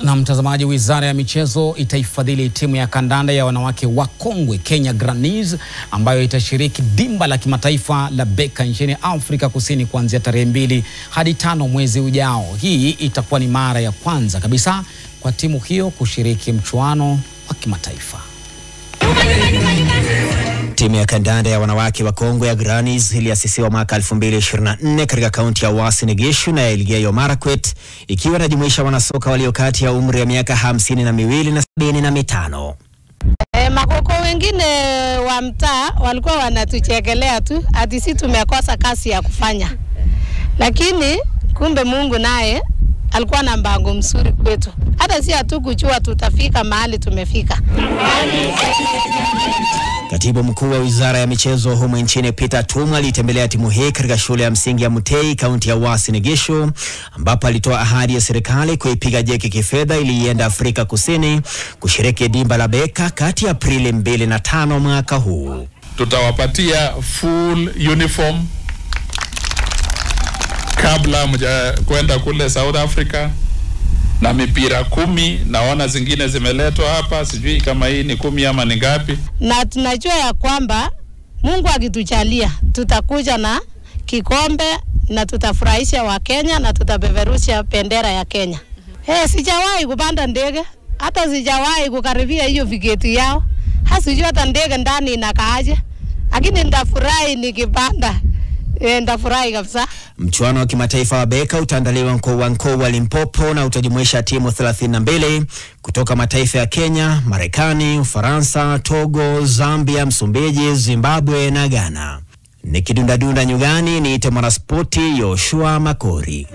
Na mtazamaji, Wizara ya Michezo itaifadhili timu ya kandanda ya wanawake wakongwe Kenya Grannies ambayo itashiriki dimba la kimataifa la Beka nchini Afrika Kusini kuanzia tarehe 2 hadi 5 mwezi ujao. Hii itakuwa ni mara ya kwanza kabisa kwa timu hiyo kushiriki mchuano wa kimataifa. Timu ya kandanda ya wanawake wakongwe ya Grannies iliasisiwa mwaka 2024 katika kaunti ya Uasin Gishu na Elgeyo Marakwet, ikiwa inajumuisha wanasoka walio kati ya umri ya miaka 52 na 75. Makoko wengine wa mtaa walikuwa wanatuchekelea tu ati sisi tumekosa kazi ya kufanya. Lakini kumbe Mungu naye alikuwa na mpango mzuri kwetu. Hata si hatukujua tutafika mahali tumefika. Katibu mkuu wa Wizara ya Michezo humu nchini Peter Tuma alitembelea timu hii katika shule ya msingi ya Mutei, kaunti ya Uasin Gishu, ambapo alitoa ahadi ya serikali kuipiga jeki kifedha ili iende Afrika Kusini kushiriki dimba la Beka kati ya Aprili 2 na 5 mwaka huu. Tutawapatia full uniform kabla mja kwenda kule South Africa, na mipira 10 naona zingine zimeletwa hapa, sijui kama hii ni 10 ama ni ngapi. Na tunajua ya kwamba Mungu akitujalia tutakuja na kikombe na tutafurahisha wa Kenya na tutapeperusha bendera ya Kenya. Sijawahi kupanda ndege, hata sijawahi kukaribia hiyo vigeti yao. Hasijui hata ndege ndani inakaaje. Lakini nitafurahi nikipanda. Ndafurahi kabisa. Mchuano wa kimataifa wa Beka utaandaliwa Nkowa Limpopo na utajumuisha timu 32 kutoka mataifa ya Kenya, Marekani, Ufaransa, Togo, Zambia, Msumbiji, Zimbabwe na Ghana. Nikidunda nyugani, niite mwanaspoti Yoshua Makori.